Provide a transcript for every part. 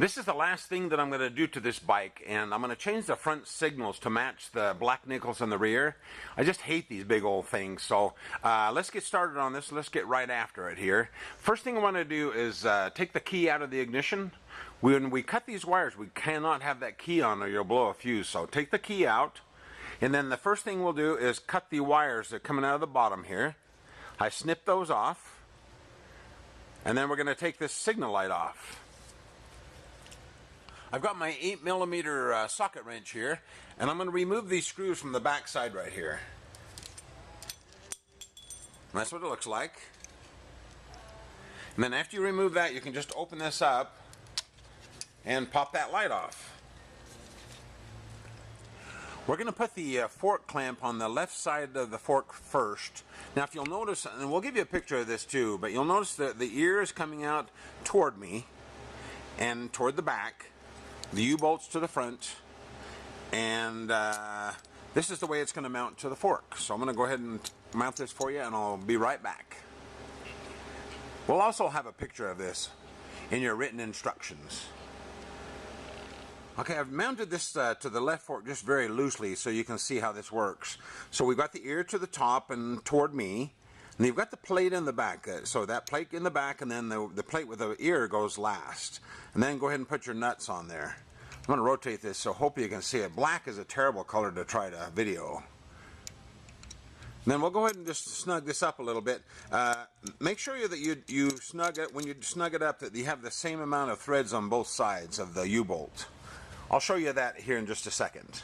This is the last thing that I'm going to do to this bike, and I'm going to change the front signals to match the black nickels in the rear. I just hate these big old things, so let's get started on this. Let's get right after it here. First thing I want to do is take the key out of the ignition. When we cut these wires, we cannot have that key on or you'll blow a fuse, so take the key out. And then the first thing we'll do is cut the wires that are coming out of the bottom here. I snip those off, and then we're going to take this signal light off. I've got my 8mm socket wrench here, and I'm going to remove these screws from the back side right here. And that's what it looks like. And then after you remove that, you can just open this up and pop that light off. We're going to put the fork clamp on the left side of the fork first. Now if you'll notice, and we'll give you a picture of this too, but you'll notice that the ear is coming out toward me and toward the back. The U-bolts to the front, and this is the way it's going to mount to the fork. So I'm going to go ahead and mount this for you, and I'll be right back. We'll also have a picture of this in your written instructions. Okay, I've mounted this to the left fork just very loosely so you can see how this works. So we've got the ear to the top and toward me, and you've got the plate in the back. So that plate in the back, and then the plate with the ear goes last. And then go ahead and put your nuts on there. I'm going to rotate this so hopefully you can see it. Black is a terrible color to try to video. And then we'll go ahead and just snug this up a little bit. Make sure that you snug it, when you snug it up, that you have the same amount of threads on both sides of the U-bolt. I'll show you that here in just a second.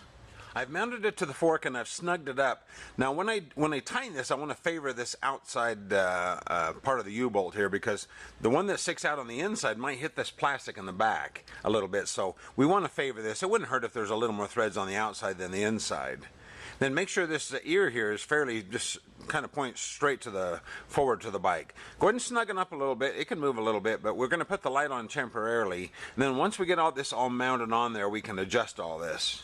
I've mounted it to the fork and I've snugged it up. Now when I tighten this, I want to favor this outside part of the U-bolt here, because the one that sticks out on the inside might hit this plastic in the back a little bit, so we want to favor this. It wouldn't hurt if there's a little more threads on the outside than the inside. Then make sure this ear here is fairly, just kind of points straight to the forward to the bike. Go ahead and snug it up a little bit. It can move a little bit, but we're going to put the light on temporarily. And then once we get all this all mounted on there, we can adjust all this.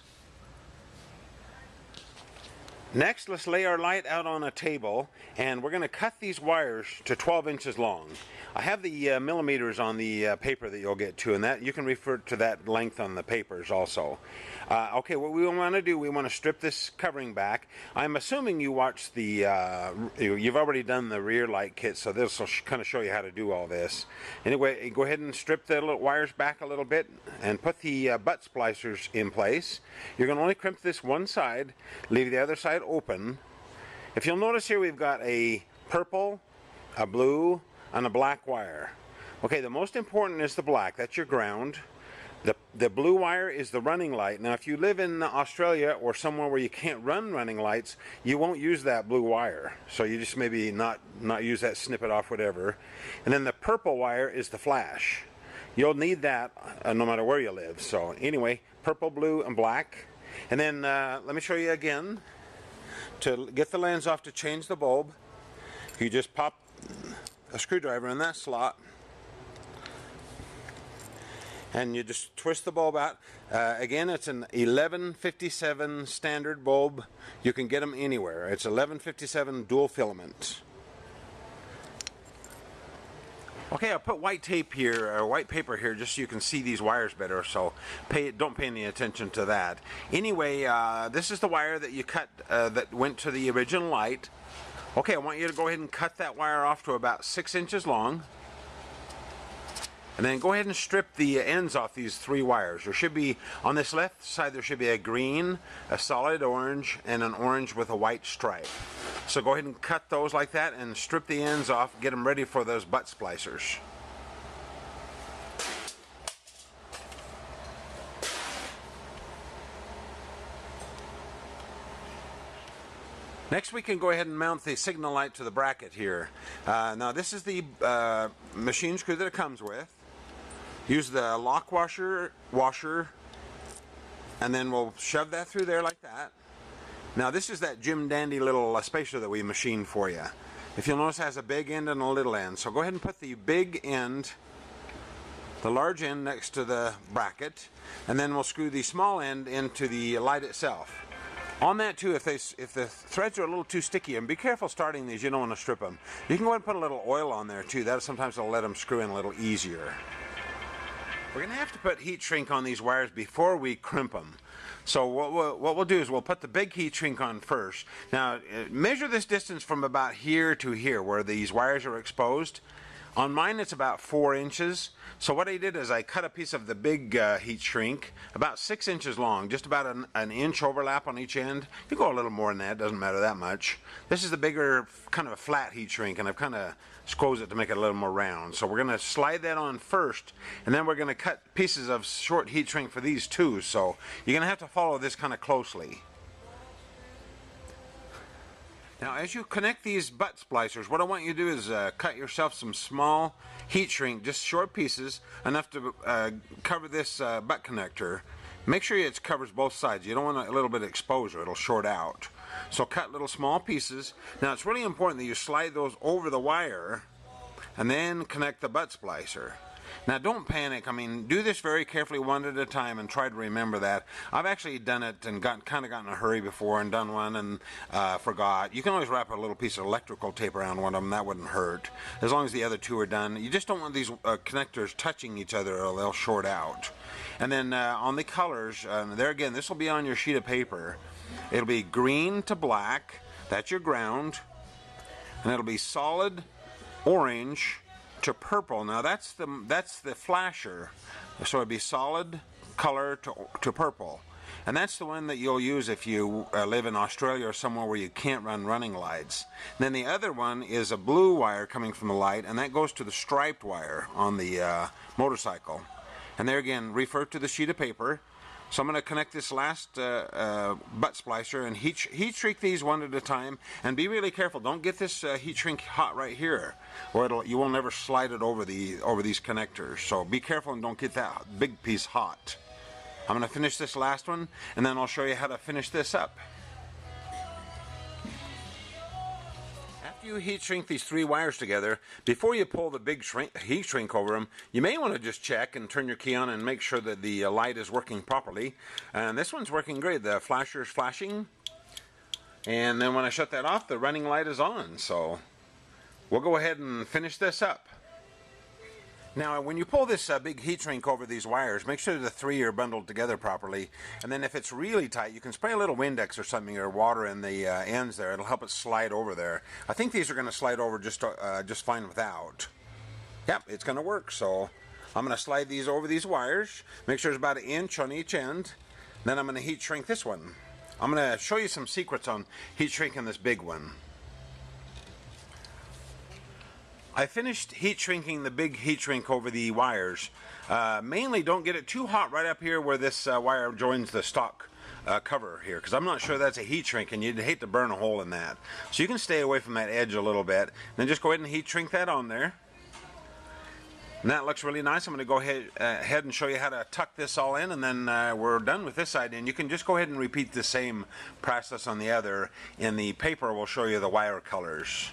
Next, let's lay our light out on a table, and we're going to cut these wires to 12 inches long. I have the millimeters on the paper that you'll get to, and that you can refer to that length on the papers also. Okay, what we want to do, we want to strip this covering back. I'm assuming you watched the, you've already done the rear light kit, so this will kind of show you how to do all this. Anyway, go ahead and strip the little wires back a little bit and put the butt splicers in place. You're going to only crimp this one side, leave the other side open. If you'll notice here, we've got a purple, a blue, and a black wire. Okay, the most important is the black. That's your ground. The blue wire is the running light. Now if you live in Australia or somewhere where you can't run running lights, you won't use that blue wire. So you just maybe not use that, snip it off, whatever. And then the purple wire is the flash. You'll need that no matter where you live. So anyway, purple, blue, and black. And then let me show you again. To get the lens off, to change the bulb, you just pop a screwdriver in that slot, and you just twist the bulb out. Again, it's an 1157 standard bulb. You can get them anywhere. It's 1157 dual filament. Okay, I'll put white tape here, or white paper here, just so you can see these wires better, so don't pay any attention to that. Anyway, this is the wire that you cut that went to the original light. Okay, I want you to go ahead and cut that wire off to about 6 inches long. And then go ahead and strip the ends off these 3 wires. There should be, on this left side, there should be a green, a solid orange, and an orange with a white stripe. So go ahead and cut those like that and strip the ends off, get them ready for those butt splicers. Next, we can go ahead and mount the signal light to the bracket here. Now this is the machine screw that it comes with. Use the lock washer, and then we'll shove that through there like that. Now this is that Jim Dandy little spacer that we machined for you. If you'll notice, it has a big end and a little end. So go ahead and put the big end, the large end, next to the bracket, and then we'll screw the small end into the light itself. On that too, if the threads are a little too sticky, and be careful starting these, you don't want to strip them. You can go ahead and put a little oil on there too. That sometimes will let them screw in a little easier. We're going to have to put heat shrink on these wires before we crimp them. So what we'll do is we'll put the big heat shrink on first. Now measure this distance from about here to here where these wires are exposed. On mine it's about 4 inches. So what I did is I cut a piece of the big heat shrink about 6 inches long, just about an inch overlap on each end. You go a little more than that, doesn't matter that much. This is the bigger kind of a flat heat shrink, and I've kind of squoze it to make it a little more round. So we're going to slide that on first, and then we're going to cut pieces of short heat shrink for these too. So you're going to have to follow this kind of closely. Now as you connect these butt splicers, what I want you to do is cut yourself some small heat shrink, just short pieces, enough to cover this butt connector. Make sure it covers both sides. You don't want a little bit of exposure, it'll short out. So cut little small pieces. Now it's really important that you slide those over the wire and then connect the butt splicer. Now don't panic. I mean, do this very carefully one at a time and try to remember that. I've actually done it and kind of got in a hurry before and done one and forgot. You can always wrap a little piece of electrical tape around one of them. That wouldn't hurt, as long as the other two are done. You just don't want these connectors touching each other or they'll short out. And then on the colors, there again, this will be on your sheet of paper. It'll be green to black. That's your ground. And it'll be solid orange to purple. Now that's the flasher, so it'd be solid color to purple, and that's the one that you'll use if you live in Australia or somewhere where you can't run running lights. And then the other one is a blue wire coming from the light, and that goes to the striped wire on the motorcycle. And there again, refer to the sheet of paper. So I'm going to connect this last butt splicer and heat shrink these one at a time, and be really careful. Don't get this heat shrink hot right here, or you will never slide it over these connectors. So be careful and don't get that big piece hot. I'm going to finish this last one, and then I'll show you how to finish this up. After you heat shrink these 3 wires together, before you pull the big heat shrink over them, you may want to just check and turn your key on and make sure that the light is working properly. And this one's working great. The flasher is flashing, and then when I shut that off, the running light is on. So we'll go ahead and finish this up. Now when you pull this big heat shrink over these wires, make sure the 3 are bundled together properly, and then if it's really tight, you can spray a little Windex or something, or water in the ends there. It'll help it slide over there. I think these are going to slide over just fine without. Yep, it's going to work. So I'm going to slide these over these wires, make sure it's about 1 inch on each end. Then I'm going to heat shrink this one. I'm going to show you some secrets on heat shrinking this big one. I finished heat shrinking the big heat shrink over the wires. Mainly don't get it too hot right up here where this wire joins the stock cover here, because I'm not sure that's a heat shrink, and you'd hate to burn a hole in that. So you can stay away from that edge a little bit. Then just go ahead and heat shrink that on there. And that looks really nice. I'm going to go ahead and show you how to tuck this all in, and then we're done with this side. And you can just go ahead and repeat the same process on the other. In the paper, we'll show you the wire colors.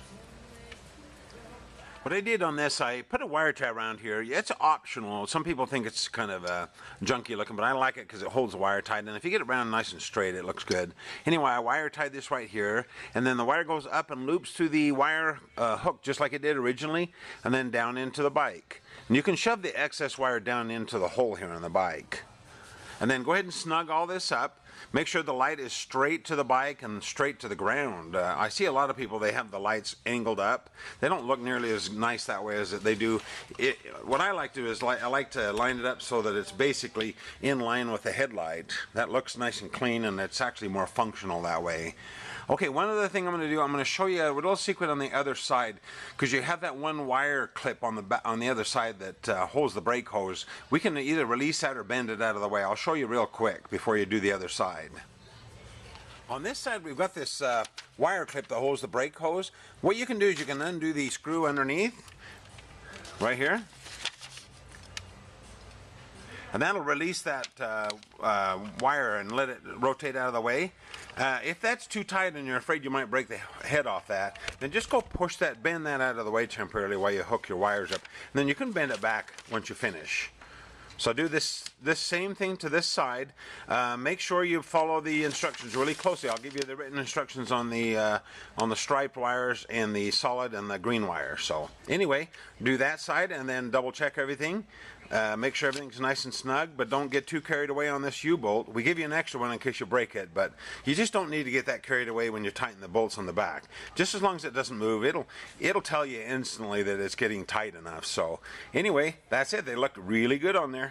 What I did on this, I put a wire tie around here. It's optional. Some people think it's kind of junky looking, but I like it because it holds the wire tight. And if you get it around nice and straight, it looks good. Anyway, I wire tied this right here, and then the wire goes up and loops through the wire hook just like it did originally, and then down into the bike. And you can shove the excess wire down into the hole here on the bike. And then go ahead and snug all this up. Make sure the light is straight to the bike and straight to the ground. I see a lot of people, they have the lights angled up. They don't look nearly as nice that way as they do. What I like to do is I like to line it up so that it's basically in line with the headlight. That looks nice and clean, and it's actually more functional that way. Okay, one other thing I'm going to do, I'm going to show you a little secret on the other side, because you have that one wire clip on the other side that holds the brake hose. We can either release that or bend it out of the way. I'll show you real quick before you do the other side. On this side, we've got this wire clip that holds the brake hose. What you can do is you can undo the screw underneath, right here. And that'll release that wire and let it rotate out of the way. If that's too tight and you're afraid you might break the head off that, then just go bend that out of the way temporarily while you hook your wires up. And then you can bend it back once you finish. So do this same thing to this side. Make sure you follow the instructions really closely. I'll give you the written instructions on the striped wires and the solid and the green wire. So anyway, do that side and then double check everything. Make sure everything's nice and snug, but don't get too carried away on this U-bolt. We give you an extra one in case you break it, but you just don't need to get that carried away when you tighten the bolts on the back. Just as long as it doesn't move, it'll tell you instantly that it's getting tight enough. So anyway, that's it. They look really good on there.